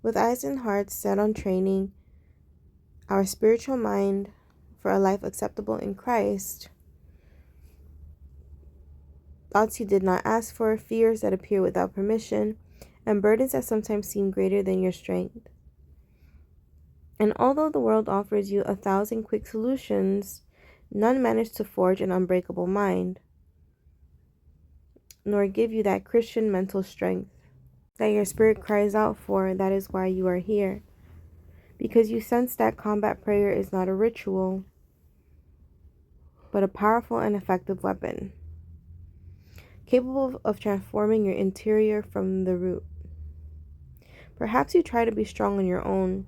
With eyes and hearts set on training our spiritual mind for a life acceptable in Christ, thoughts you did not ask for, fears that appear without permission, and burdens that sometimes seem greater than your strength. And although the world offers you 1,000 quick solutions, none manage to forge an unbreakable mind, nor give you that Christian mental strength that your spirit cries out for. That is why you are here, because you sense that combat prayer is not a ritual, but a powerful and effective weapon, capable of transforming your interior from the root. Perhaps you try to be strong on your own,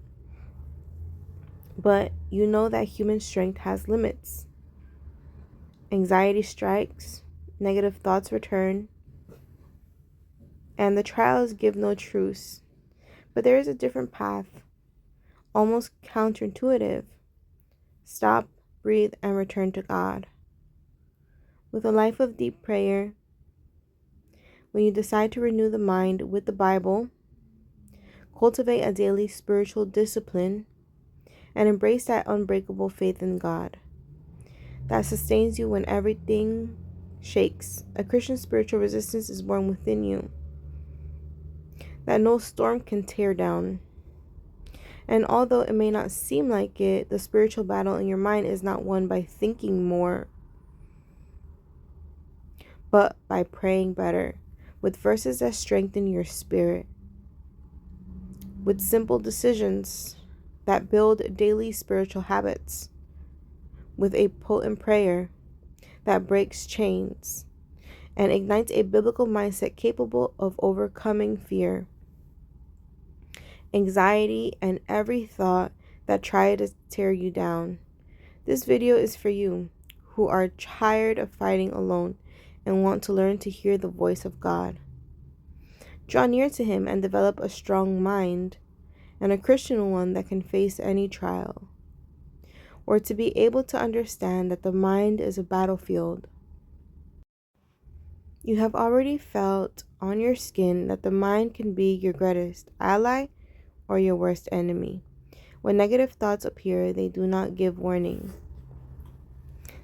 but you know that human strength has limits. Anxiety strikes, negative thoughts return, and the trials give no truce. But there is a different path, almost counterintuitive. Stop, breathe, and return to God. With a life of deep prayer, when you decide to renew the mind with the Bible, cultivate a daily spiritual discipline, and embrace that unbreakable faith in God that sustains you when everything shakes. A Christian spiritual resistance is born within you that no storm can tear down. And although it may not seem like it, the spiritual battle in your mind is not won by thinking more, but by praying better, with verses that strengthen your spirit, with simple decisions that build daily spiritual habits, with a potent prayer that breaks chains and ignites a biblical mindset capable of overcoming fear, anxiety, and every thought that try to tear you down. This video is for you who are tired of fighting alone and want to learn to hear the voice of God. Draw near to Him and develop a strong mind, and a Christian one that can face any trial, or to be able to understand that the mind is a battlefield. You have already felt on your skin that the mind can be your greatest ally or your worst enemy. When negative thoughts appear, they do not give warning.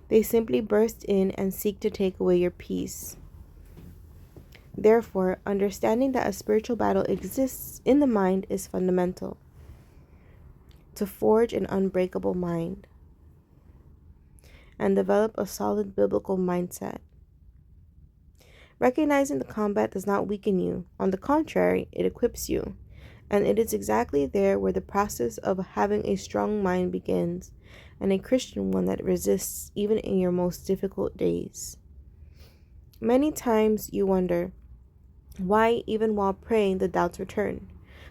They simply burst in and seek to take away your peace. Therefore, understanding that a spiritual battle exists in the mind is fundamental to forge an unbreakable mind and develop a solid biblical mindset. Recognizing the combat does not weaken you. On the contrary, it equips you. And it is exactly there where the process of having a strong mind begins, and a Christian one that resists even in your most difficult days. Many times you wonder why, even while praying, the doubts return.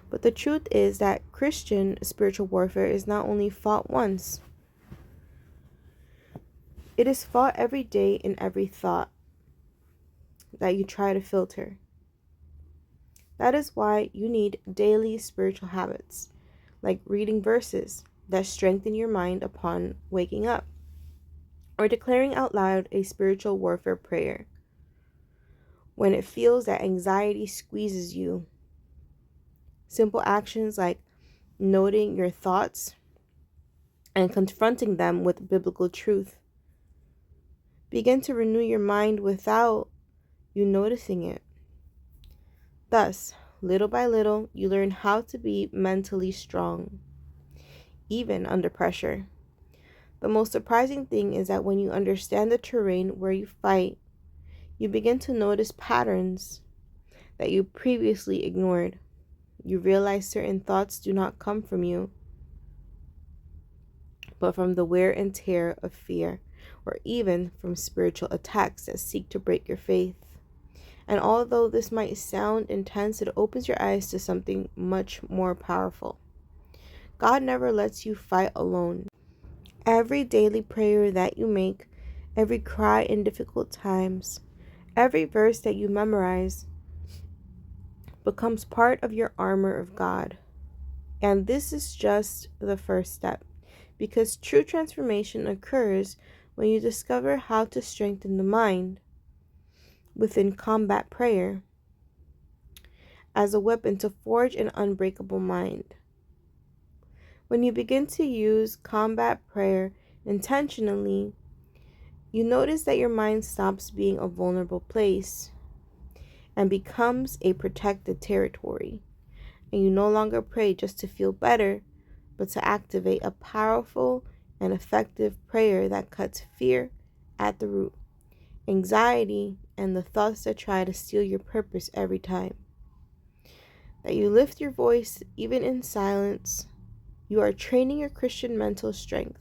But the truth is that Christian spiritual warfare is not only fought once, it is fought every day in every thought that you try to filter. That is why you need daily spiritual habits, like reading verses that strengthen your mind upon waking up, or declaring out loud a spiritual warfare prayer when it feels that anxiety squeezes you. Simple actions like noting your thoughts and confronting them with biblical truth begin to renew your mind without you noticing it. Thus, little by little, you learn how to be mentally strong, even under pressure. The most surprising thing is that when you understand the terrain where you fight, you begin to notice patterns that you previously ignored. You realize certain thoughts do not come from you, but from the wear and tear of fear, or even from spiritual attacks that seek to break your faith. And although this might sound intense, it opens your eyes to something much more powerful. God never lets you fight alone. Every daily prayer that you make, every cry in difficult times, every verse that you memorize becomes part of your armor of God. And this is just the first step, because true transformation occurs when you discover how to strengthen the mind within combat prayer. as a weapon to forge an unbreakable mind. When you begin to use combat prayer intentionally, you notice that your mind stops being a vulnerable place and becomes a protected territory. And you no longer pray just to feel better, but to activate a powerful and effective prayer that cuts fear at the root, anxiety, and the thoughts that try to steal your purpose every time. That you lift your voice even in silence, you are training your Christian mental strength.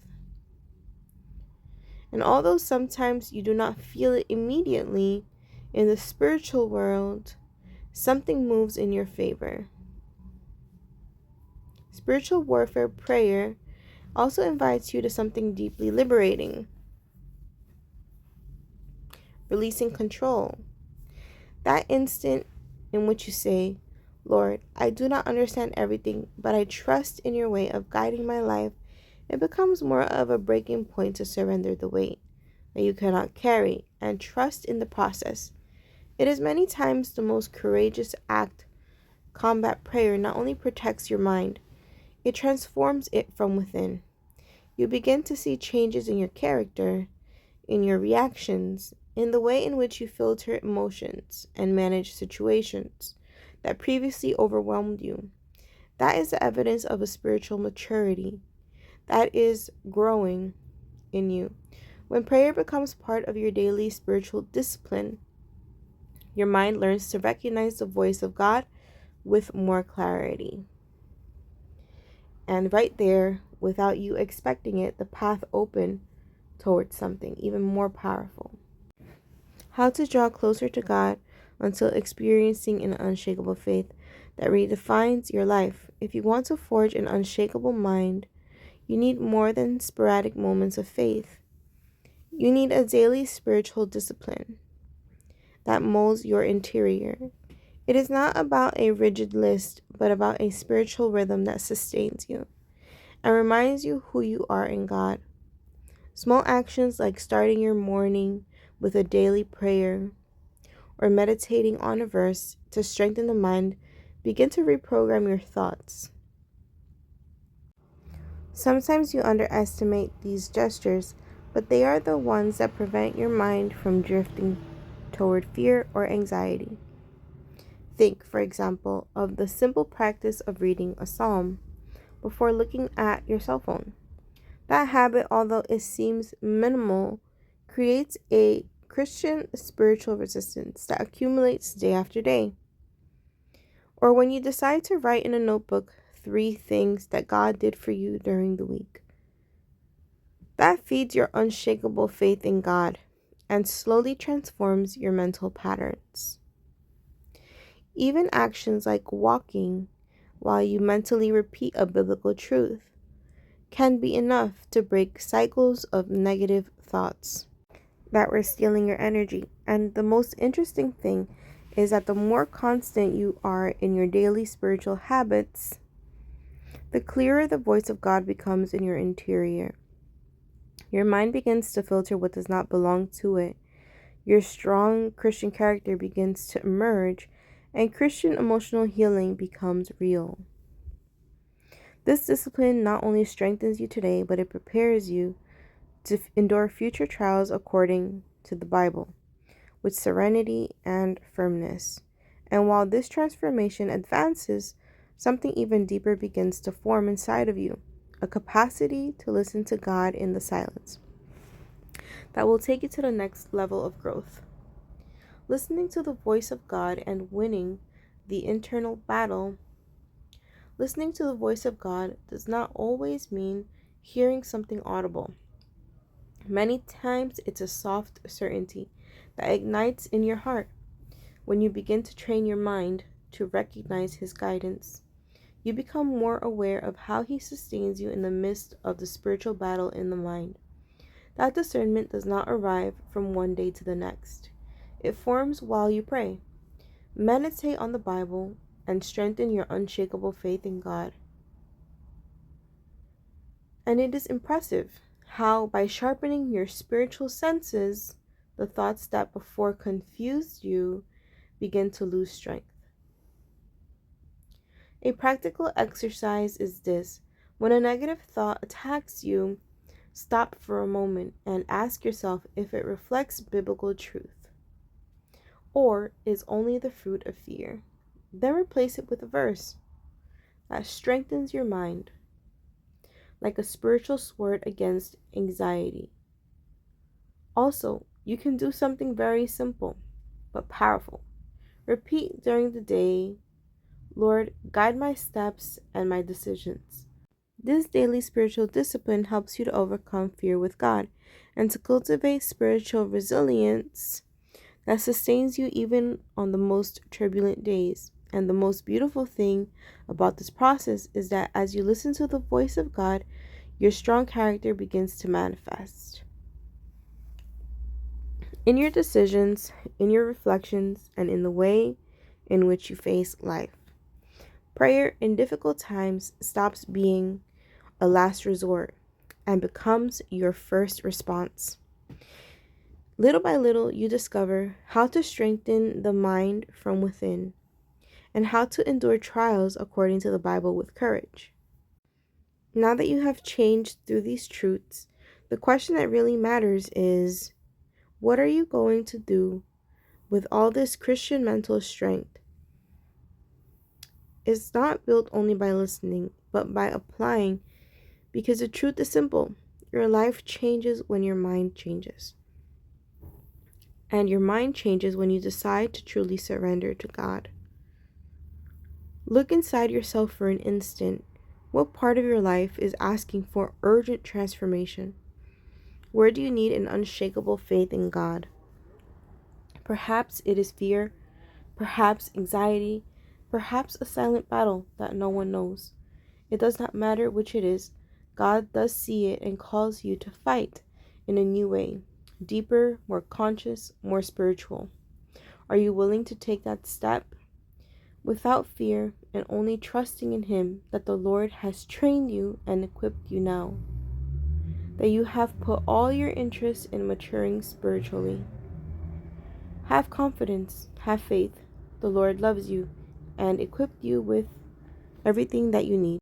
And although sometimes you do not feel it immediately, in the spiritual world, something moves in your favor. Spiritual warfare prayer also invites you to something deeply liberating, releasing control. That instant in which you say, Lord, I do not understand everything, but I trust in your way of guiding my life, it becomes more of a breaking point to surrender the weight that you cannot carry and trust in the process. It is many times the most courageous act. Combat prayer not only protects your mind, it transforms it from within. You begin to see changes in your character, in your reactions, in the way in which you filter emotions and manage situations that previously overwhelmed you. That is the evidence of a spiritual maturity that is growing in you. When prayer becomes part of your daily spiritual discipline, your mind learns to recognize the voice of God with more clarity. And right there, without you expecting it, the path open towards something even more powerful. How to draw closer to God until experiencing an unshakable faith that redefines your life. If you want to forge an unshakable mind, you need more than sporadic moments of faith. You need a daily spiritual discipline that molds your interior. It is not about a rigid list, but about a spiritual rhythm that sustains you and reminds you who you are in God. Small actions like starting your morning with a daily prayer or meditating on a verse to strengthen the mind begin to reprogram your thoughts. Sometimes you underestimate these gestures, but they are the ones that prevent your mind from drifting toward fear or anxiety. Think, for example, of the simple practice of reading a psalm before looking at your cell phone. That habit, although it seems minimal, creates a Christian spiritual resistance that accumulates day after day. Or when you decide to write in a notebook 3 things that God did for you during the week. That feeds your unshakable faith in God and slowly transforms your mental patterns. Even actions like walking while you mentally repeat a biblical truth can be enough to break cycles of negative thoughts that were stealing your energy. And the most interesting thing is that the more constant you are in your daily spiritual habits, the clearer the voice of God becomes in your interior. Your mind begins to filter what does not belong to it. Your strong Christian character begins to emerge, and Christian emotional healing becomes real. This discipline not only strengthens you today, but it prepares you to endure future trials according to the Bible, with serenity and firmness. And while this transformation advances, something even deeper begins to form inside of you, a capacity to listen to God in the silence that will take you to the next level of growth. Listening to the voice of God and winning the internal battle. Listening to the voice of God does not always mean hearing something audible. Many times it's a soft certainty that ignites in your heart when you begin to train your mind to recognize His guidance. You become more aware of how He sustains you in the midst of the spiritual battle in the mind. That discernment does not arrive from one day to the next. It forms while you pray, meditate on the Bible, and strengthen your unshakable faith in God. And it is impressive how, by sharpening your spiritual senses, the thoughts that before confused you begin to lose strength. A practical exercise is this: when a negative thought attacks you, stop for a moment and ask yourself if it reflects biblical truth or is only the fruit of fear. Then replace it with a verse that strengthens your mind, like a spiritual sword against anxiety. Also, you can do something very simple but powerful. Repeat during the day, Lord, guide my steps and my decisions. This daily spiritual discipline helps you to overcome fear with God and to cultivate spiritual resilience that sustains you even on the most turbulent days. And the most beautiful thing about this process is that as you listen to the voice of God, your strong character begins to manifest in your decisions, in your reflections, and in the way in which you face life. Prayer in difficult times stops being a last resort and becomes your first response. Little by little, you discover how to strengthen the mind from within and how to endure trials according to the Bible with courage. Now that you have changed through these truths, the question that really matters is, what are you going to do with all this Christian mental strength? It's not built only by listening, but by applying, because the truth is simple. Your life changes when your mind changes. And your mind changes when you decide to truly surrender to God. Look inside yourself for an instant. What part of your life is asking for urgent transformation? Where do you need an unshakable faith in God? Perhaps it is fear, perhaps anxiety, perhaps a silent battle that no one knows. It does not matter which it is. God does see it and calls you to fight in a new way, deeper, more conscious, more spiritual. Are you willing to take that step? Without fear and only trusting in Him that the Lord has trained you and equipped you now, that you have put all your interest in maturing spiritually. Have confidence, have faith. The Lord loves you and equipped you with everything that you need.